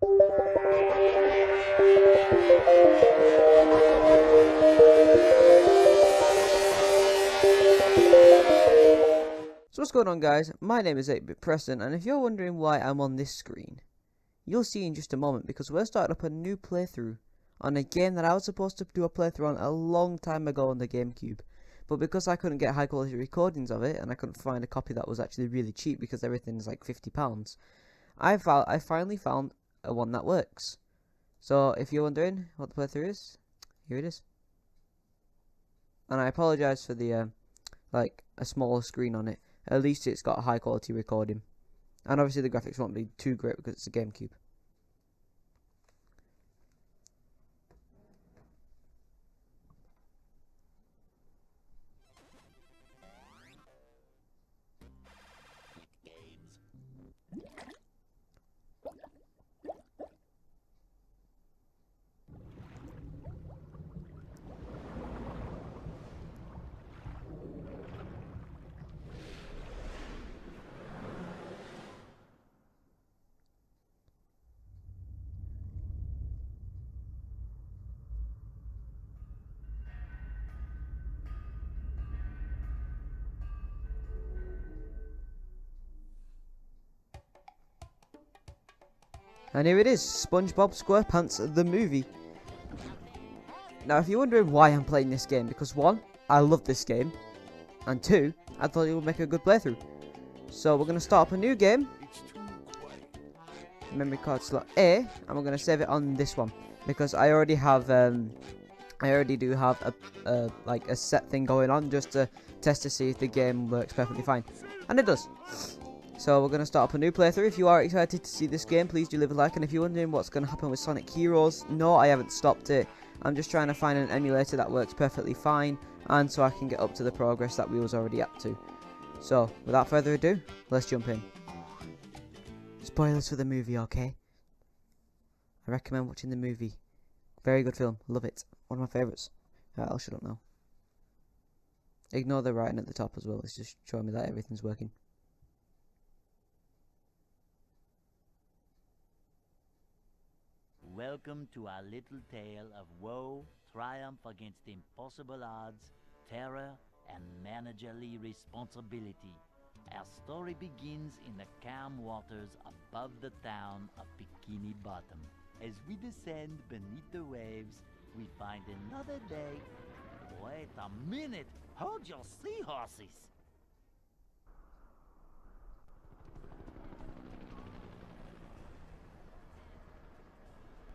So what's going on, guys? My name is 8-Bit Preston, and if you're wondering why I'm on this screen, you'll see in just a moment, because we're starting up a new playthrough on a game that I was supposed to do a playthrough on a long time ago on the GameCube. But because I couldn't get high quality recordings of it, and I couldn't find a copy that was actually really cheap because everything's like £50, I finally found a one that works. So if you're wondering what the playthrough is, here it is. And I apologise for the like a smaller screen on it. At least it's got a high quality recording. And obviously the graphics won't be too great because it's a GameCube. And here it is, Sponebob SquarePants, the movie. Now, if you're wondering why I'm playing this game, because 1, I love this game, and 2, I thought it would make a good playthrough. So we're going to start up a new game. Memory card slot A, and we're going to save it on this one, because I already have, I already do have a like a set thing going on just to test to see if the game works perfectly fine, and it does. So we're going to start up a new playthrough. If you are excited to see this game, please do leave a like. And if you're wondering what's going to happen with Sonic Heroes, no, I haven't stopped it. I'm just trying to find an emulator that works perfectly fine, and so I can get up to the progress that we was already up to. So, without further ado, let's jump in. Spoilers for the movie, okay? I recommend watching the movie. Very good film. Love it. One of my favourites. What else should I know? Ignore the writing at the top as well. It's just showing me that everything's working. Welcome to our little tale of woe, triumph against impossible odds, terror, and managerly responsibility. Our story begins in the calm waters above the town of Bikini Bottom. As we descend beneath the waves, we find another day. Wait a minute! Hold your seahorses!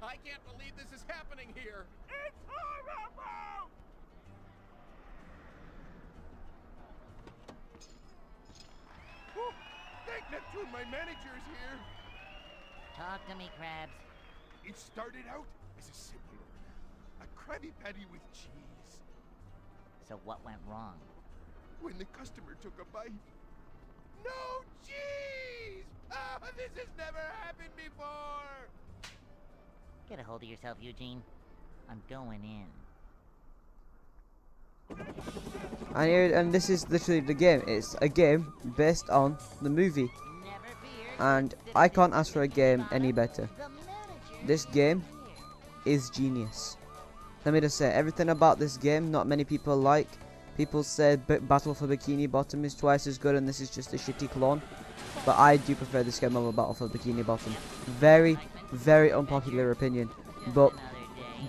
I can't believe this is happening here! It's horrible! Oh, thank Neptune, my manager's here! Talk to me, Krabs. It started out as a simple order. A Krabby Patty with cheese. So what went wrong? When the customer took a bite, no cheese! Oh, this has never happened before! Get a hold of yourself, Eugene. I'm going in. And this is literally the game. It's a game based on the movie. And I can't ask for a game any better. This game is genius. Let me just say, everything about this game, not many people like. People said Battle for Bikini Bottom is twice as good and this is just a shitty clone. But I do prefer this game over Battle for Bikini Bottom. Very, very unpopular opinion. But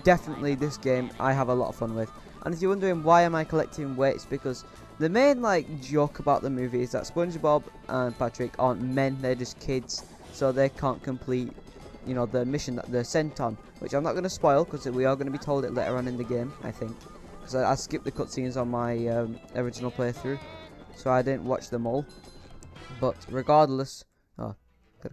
definitely this game I have a lot of fun with. And if you're wondering why am I collecting weights, because the main like joke about the movie is that SpongeBob and Patrick aren't men, they're just kids. So they can't complete, you know, the mission that they're sent on. Which I'm not going to spoil because we are going to be told it later on in the game, I think. Because I skipped the cutscenes on my original playthrough. So I didn't watch them all. But regardless, oh, good.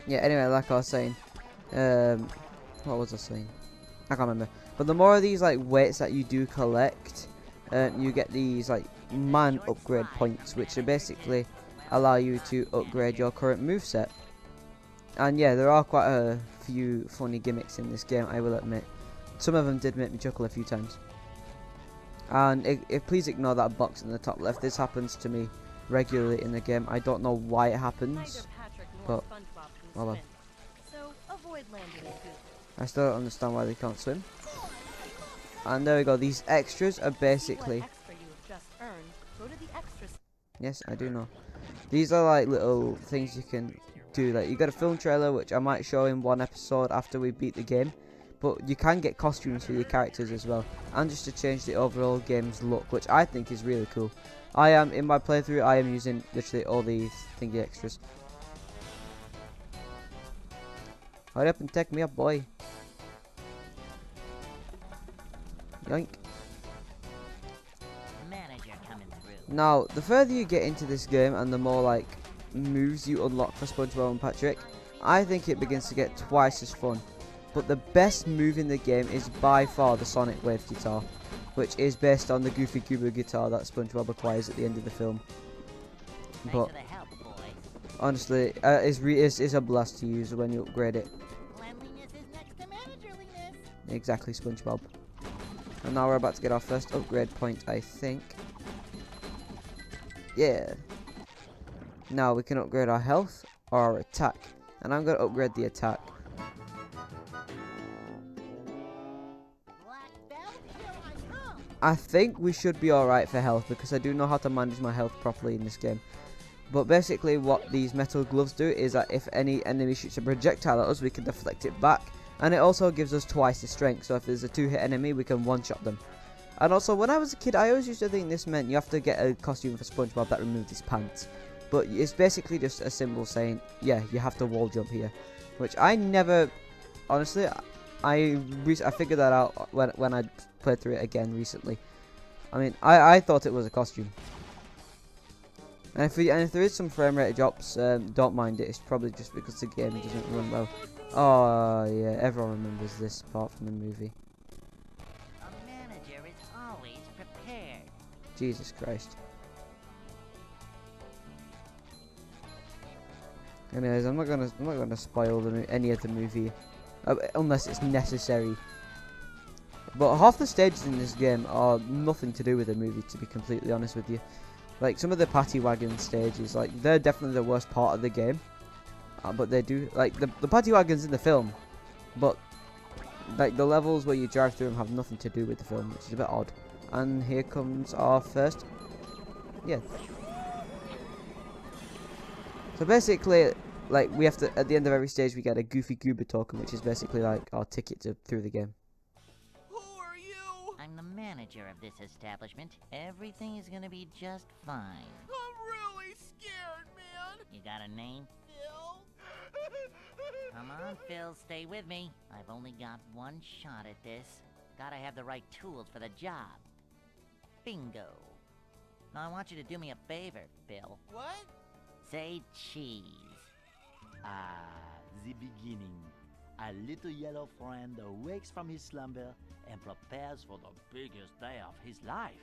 Yeah, anyway, like I was saying, what was I saying? I can't remember. But the more of these like weights that you do collect, you get these like man upgrade points, which are basically allow you to upgrade your current moveset. And yeah, there are quite a few funny gimmicks in this game, I will admit. Some of them did make me chuckle a few times. And please ignore that box in the top left. This happens to me regularly in the game. I don't know why it happens, but oh well. I still don't understand why they can't swim. And there we go. These extras are basically... Yes, I do know. These are like little things you can do. Like you got a film trailer, which I might show in one episode after we beat the game. But you can get costumes for your characters as well, and just to change the overall game's look, which I think is really cool. In my playthrough, I am using literally all these thingy extras. Hurry up and take me up, boy. Yoink. Manager coming through. Now, the further you get into this game and the more like moves you unlock for Spongebop and Patrick, I think it begins to get twice as fun. But the best move in the game is by far the Sonic Wave guitar, which is based on the Goofy Goober guitar that SpongeBob acquires at the end of the film. But honestly, it's a blast to use when you upgrade it. Cleanliness is next to managerliness. Exactly, SpongeBob. And now we're about to get our first upgrade point, I think. Yeah. Now we can upgrade our health or our attack. And I'm going to upgrade the attack. I think we should be alright for health, because I do know how to manage my health properly in this game. But basically what these metal gloves do is that if any enemy shoots a projectile at us, we can deflect it back. And it also gives us twice the strength, so if there's a 2-hit enemy, we can one-shot them. And also, when I was a kid, I always used to think this meant you have to get a costume for SpongeBob that removed his pants. But it's basically just a symbol saying, yeah, you have to wall jump here. Which I never, honestly, I figured that out when I played through it again recently. I mean, I thought it was a costume. And if there is some frame rate drops, don't mind it. It's probably just because the game doesn't run well. Oh yeah, everyone remembers this part from the movie. A manager is always prepared. Jesus Christ. Anyways, I'm not gonna spoil any of the movie, unless it's necessary. But half the stages in this game are nothing to do with the movie, to be completely honest with you. Like some of the patty wagon stages, like they're definitely the worst part of the game. But they do, like the patty wagons in the film, but like the levels where you drive through them have nothing to do with the film, which is a bit odd. And here comes our first, yeah. So basically, like we have to, at the end of every stage, we get a Goofy Goober token, which is basically like our ticket through the game. Who are you? I'm the manager of this establishment. Everything is gonna be just fine. I'm really scared, man. You got a name? Phil? Come on, Phil, stay with me. I've only got one shot at this. Gotta have the right tools for the job. Bingo. Now I want you to do me a favor, Phil. What? Say cheese. The beginning. A little yellow friend awakes from his slumber and prepares for the biggest day of his life.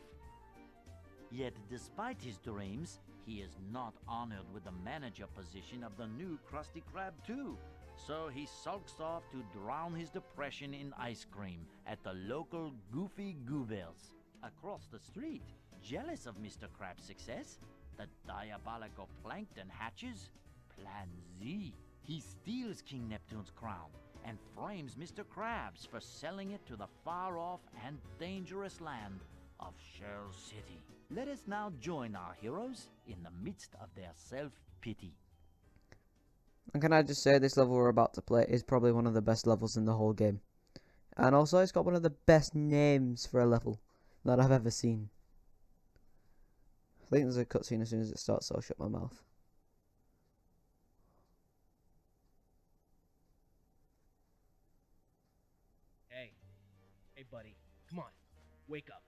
Yet, despite his dreams, he is not honored with the manager position of the new Krusty Krab 2. So he sulks off to drown his depression in ice cream at the local Goofy Goobers. Across the street, jealous of Mr. Krab's success, the diabolical Plankton hatches Plan Z. He steals King Neptune's crown and frames Mr. Krabs for selling it to the far-off and dangerous land of Shell City. Let us now join our heroes in the midst of their self-pity. And can I just say, this level we're about to play is probably one of the best levels in the whole game. And also, it's got one of the best names for a level that I've ever seen. I think there's a cutscene as soon as it starts, so I'll shut my mouth. Hey buddy, come on, wake up.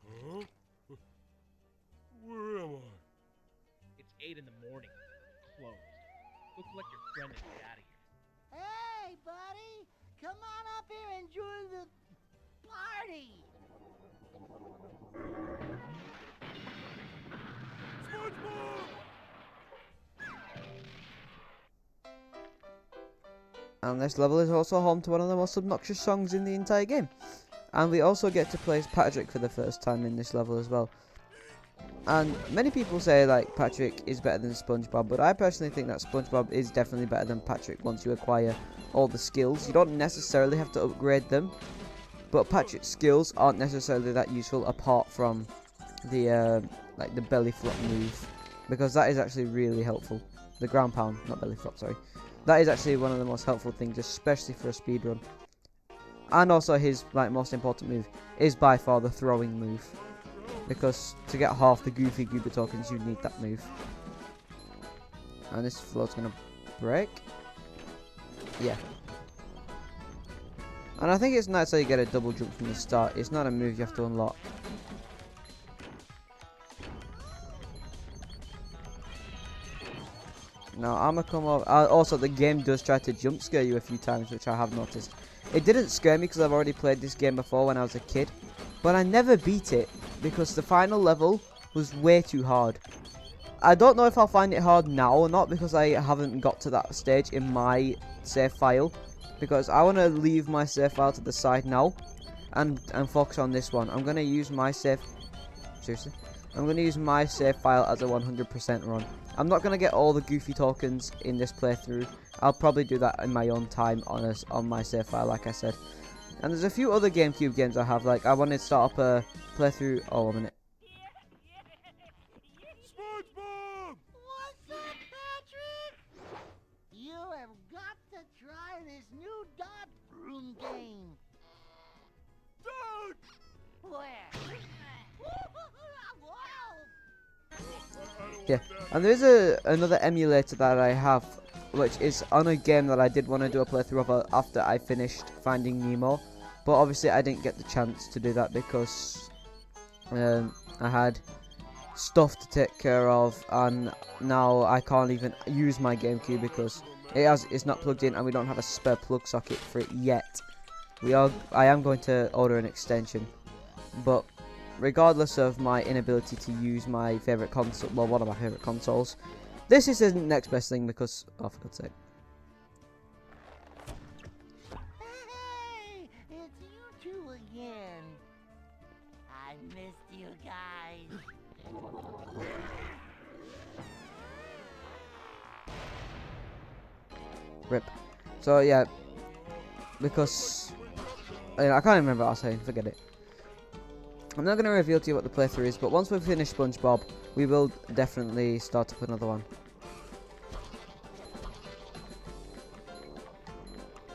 Huh? Where am I? It's 8 in the morning, closed. Go collect your friend and get out of here. Hey, buddy! Come on up here and join the party! And this level is also home to one of the most obnoxious songs in the entire game. And we also get to play as Patrick for the first time in this level as well. And many people say like Patrick is better than Spongebop, but I personally think that Spongebop is definitely better than Patrick once you acquire all the skills. You don't necessarily have to upgrade them, but Patrick's skills aren't necessarily that useful apart from the like the belly flop move, because that is actually really helpful. The ground pound, not belly flop, sorry. That is actually one of the most helpful things, especially for a speedrun. And also his like most important move is by far the throwing move, because to get half the Goofy Goober tokens you need that move. And this float's gonna break. Yeah. And I think it's nice how you get a double jump from the start. It's not a move you have to unlock. Now I'm gonna come over. Also, the game does try to jump scare you a few times, which I have noticed. It didn't scare me because I've already played this game before when I was a kid, but I never beat it because the final level was way too hard. I don't know if I'll find it hard now or not, because I haven't got to that stage in my save file, because I want to leave my save file to the side now and focus on this one. I'm gonna use my save. Seriously. I'm going to use my save file as a 100% run. I'm not going to get all the Goofy tokens in this playthrough. I'll probably do that in my own time on my save file, like I said. And there's a few other GameCube games I have. Like, I want to start up a playthrough. Oh, a minute. SpongeBob! What's up, Patrick? You have got to try this new dot room game. Don't! Where? Yeah, and there is another emulator that I have, which is on a game that I did want to do a playthrough of after I finished Finding Nemo, but obviously I didn't get the chance to do that because I had stuff to take care of, and now I can't even use my GameCube because it's not plugged in and we don't have a spare plug socket for it yet. I am going to order an extension, but regardless of my inability to use my favourite console, well, one of my favourite consoles, this is the next best thing because, oh, for God's sake. Hey, it's you two again. I missed you guys. Rip. So, yeah, because, I can't even remember what I was saying, forget it. I'm not going to reveal to you what the playthrough is, but once we've finished Spongebop, we will definitely start up another one.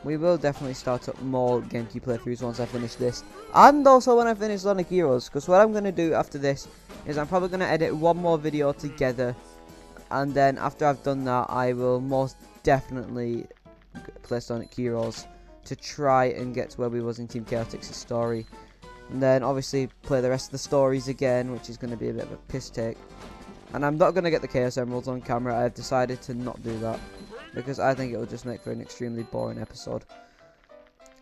We will definitely start up more GameCube playthroughs once I finish this. And also when I finish Sonic Heroes, because what I'm going to do after this is I'm probably going to edit one more video together. And then after I've done that, I will most definitely play Sonic Heroes to try and get to where we was in Team Chaotix's story. And then obviously play the rest of the stories again, which is going to be a bit of a piss take. And I'm not going to get the Chaos Emeralds on camera. I've decided to not do that, because I think it will just make for an extremely boring episode.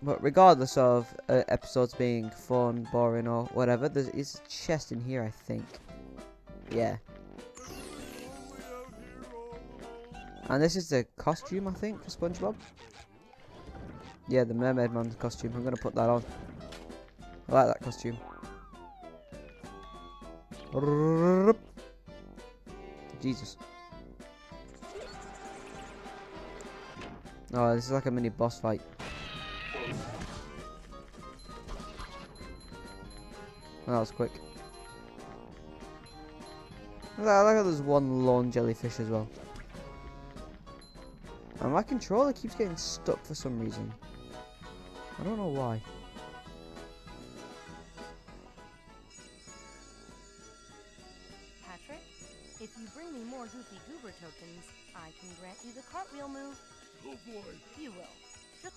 But regardless of episodes being fun, boring, or whatever, there is a chest in here, I think. Yeah. And this is the costume, I think, for SpongeBob. Yeah, the Mermaid Man costume. I'm going to put that on. I like that costume. Jesus. Oh, this is like a mini boss fight. Oh, that was quick. I like how there's one lone jellyfish as well. And my controller keeps getting stuck for some reason. I don't know why. If you bring me more Goofy Goober tokens, I can grant you the cartwheel move. Oh boy. You will.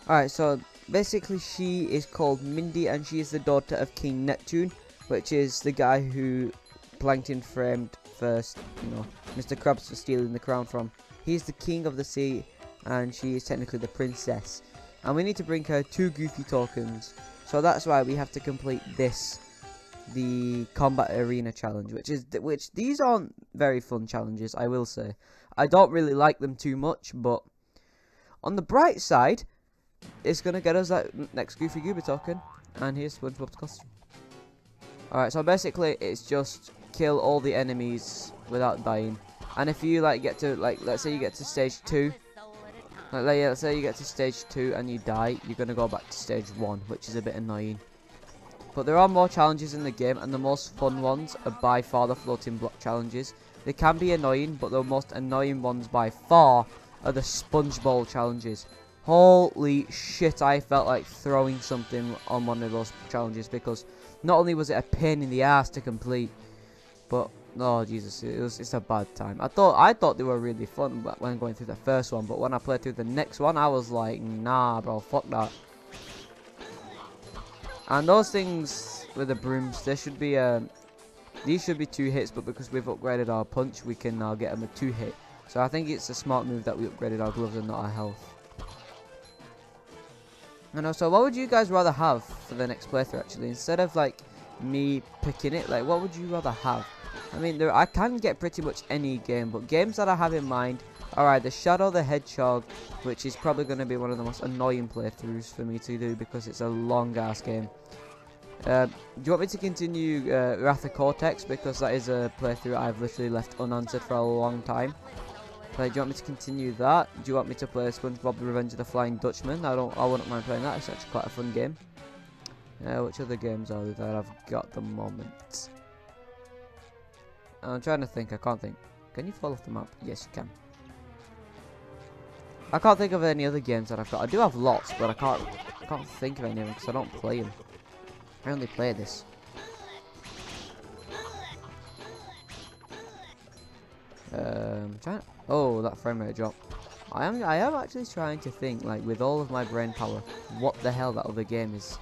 Alright, so basically she is called Mindy and she is the daughter of King Neptune, which is the guy who Plankton framed first, you know, Mr. Krabs for stealing the crown from. He's the king of the sea and she is technically the princess. And we need to bring her 2 Goofy tokens. So that's why we have to complete this. The combat arena challenge, which these aren't very fun challenges, I will say. I don't really like them too much, but On the bright side, it's gonna get us that next Goofy Goober token, and here's Spongebob's costume. Alright, so basically it's just kill all the enemies without dying. And if you like get to let's say you get to stage 2, let's say you get to stage 2 and you die, you're gonna go back to stage 1, which is a bit annoying. But there are more challenges in the game, and the most fun ones are by far the floating block challenges. They can be annoying, but the most annoying ones by far are the sponge bowl challenges. Holy shit, I felt like throwing something on one of those challenges, because not only was it a pain in the ass to complete, but oh Jesus, it's a bad time. I thought they were really fun when going through the first one, but when I played through the next one, I was like, nah bro, fuck that. And those things with the brooms, there should be these should be 2 hits, but because we've upgraded our punch, we can now get them a 2 hit. So I think it's a smart move that we upgraded our gloves and not our health. And also, what would you guys rather have for the next playthrough actually? Instead of like me picking it, like what would you rather have? I mean, I can get pretty much any game, but games that I have in mind are either Shadow the Hedgehog, which is probably going to be one of the most annoying playthroughs for me to do because it's a long ass game. Do you want me to continue Wrath of Cortex, because that is a playthrough I've literally left unanswered for a long time. Like, do you want me to continue that? Do you want me to play SpongeBob the Revenge of the Flying Dutchman? I wouldn't mind playing that. It's actually quite a fun game. Which other games are there that I've got at the moment? I'm trying to think. I can't think. Can you fall off the map? Yes, you can. I can't think of any other games that I've got. I do have lots, but I can't think of any of them because I don't play them. I only play this. Oh, that frame rate drop. I am actually trying to think, like, with all of my brain power, what the hell that other game is.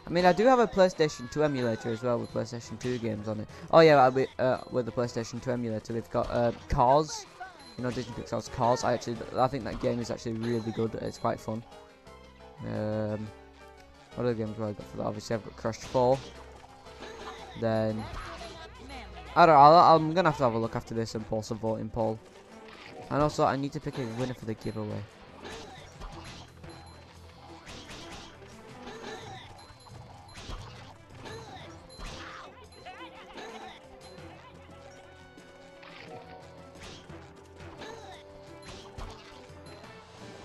I mean, I do have a PlayStation 2 emulator as well with PlayStation 2 games on it. Oh yeah, with the PlayStation 2 emulator, we've got Cars. You know, Disney Pixar's Cars. I think that game is actually really good. It's quite fun. What other games have I got for that? Obviously, I've got Crash 4. Then I don't know. I'm gonna have to have a look after this and post a voting poll. And also, I need to pick a winner for the giveaway.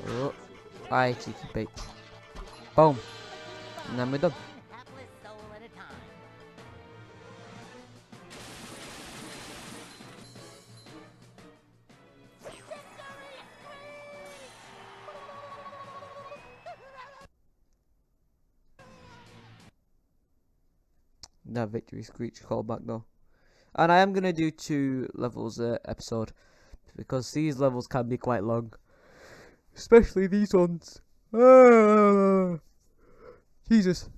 Oh, I cheeky bitch. Boom. And then we're done. That victory screech callback though. And I am going to do 2 levels episode, because these levels can be quite long. Especially these ones. Jesus.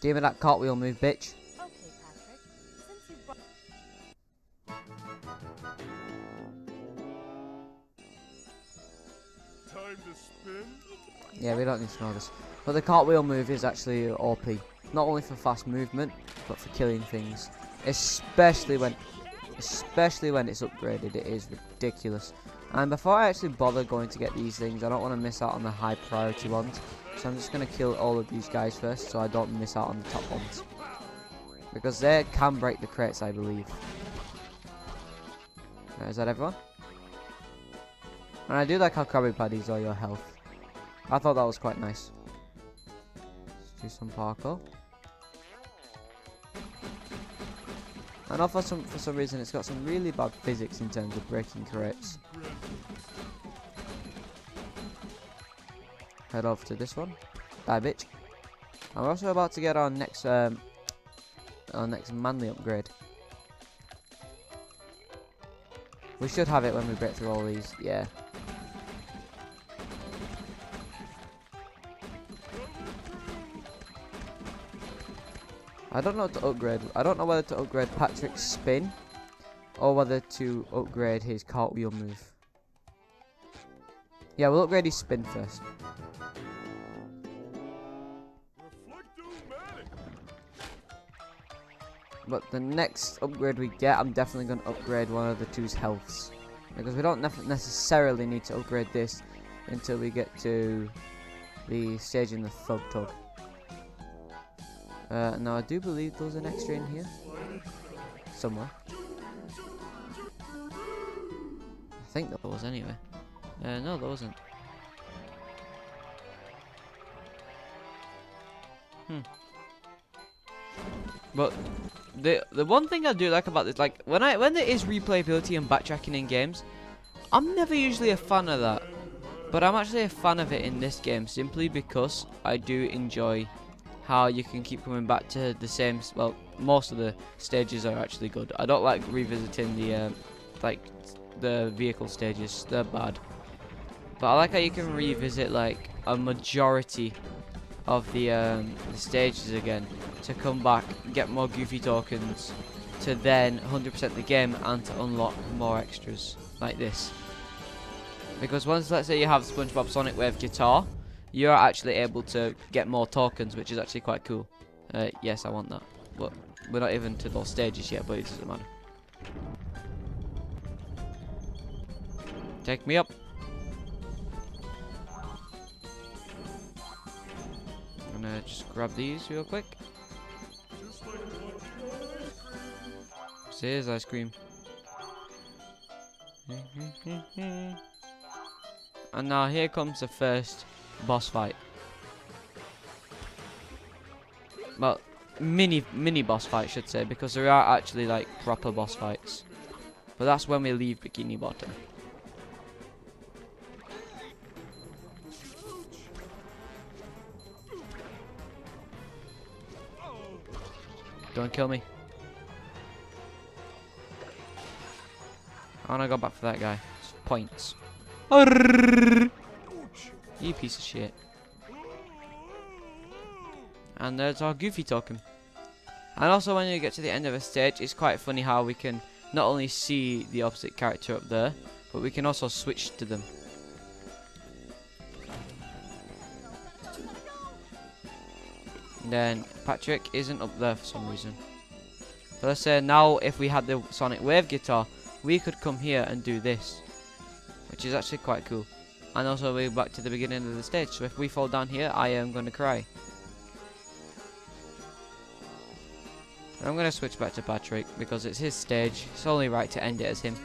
Give me that cartwheel move, bitch. Okay, Patrick. Since you brought... Time to spin? Yeah, we don't need to know this. But the cartwheel move is actually OP. Not only for fast movement, but for killing things. Especially when it's upgraded, it is ridiculous. And before I actually bother going to get these things, I don't want to miss out on the high priority ones. So I'm just going to kill all of these guys first, so I don't miss out on the top ones. Because they can break the crates, I believe. Is that everyone? And I do like how Krabby Patties are your health. I thought that was quite nice. Let's do some parkour. I know for some reason it's got some really bad physics in terms of breaking crates. Head over to this one. Bye, bitch. And we're also about to get our next manly upgrade. We should have it when we break through all these. Yeah. I don't know what to upgrade. I don't know whether to upgrade Patrick's spin or whether to upgrade his cartwheel move. Yeah, we'll upgrade his spin first. But the next upgrade we get, I'm definitely going to upgrade one of the two's healths. Because we don't necessarily need to upgrade this until we get to the stage in the Thug Tug. Now I do believe there was an extra in here. Somewhere. I think there was anyway. No, there wasn't. But the one thing I do like about this, like when there is replayability and backtracking in games, I'm never usually a fan of that. But I'm actually a fan of it in this game simply because I do enjoy how you can keep coming back to the same. Well, most of the stages are actually good. I don't like revisiting the the vehicle stages. They're bad. But I like how you can revisit like a majority of the stages again to come back, get more goofy tokens, to then 100% the game and to unlock more extras like this. Because once, let's say you have Spongebob's Sonic Wave guitar, you're actually able to get more tokens, which is actually quite cool. Yes, I want that. But we're not even to those stages yet, but it doesn't matter. Take me up. I'm gonna just grab these real quick. Here's ice cream. And now here comes the first boss fight. Well, mini boss fight, I should say, because there are actually like proper boss fights. But that's when we leave Bikini Bottom. Don't kill me. I wanna go back for that guy. It's points. You piece of shit. And there's our Goofy token. And also when you get to the end of a stage, it's quite funny how we can not only see the opposite character up there, but we can also switch to them. And then Patrick isn't up there for some reason. But let's say now if we had the Sonic Wave guitar, we could come here and do this, which is actually quite cool. And also we're back to the beginning of the stage, so if we fall down here, I am going to cry. And I'm going to switch back to Patrick because it's his stage. It's only right to end it as him.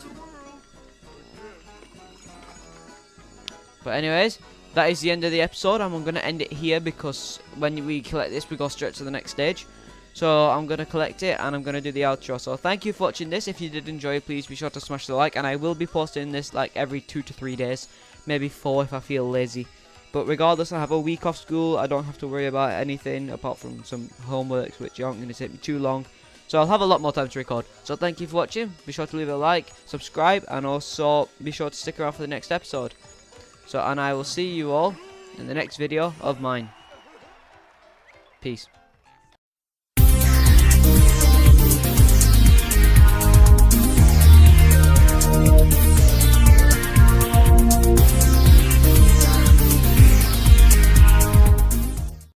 But anyways, that is the end of the episode, and I'm going to end it here because when we collect this, we go straight to the next stage. So I'm going to collect it, and I'm going to do the outro. So thank you for watching this. If you did enjoy it, please be sure to smash the like, and I will be posting this like every 2 to 3 days. Maybe 4 if I feel lazy. But regardless, I have a week off school. I don't have to worry about anything apart from some homeworks, which aren't going to take me too long. So I'll have a lot more time to record. So thank you for watching. Be sure to leave a like, subscribe, and also be sure to stick around for the next episode. So, and I will see you all in the next video of mine. Peace.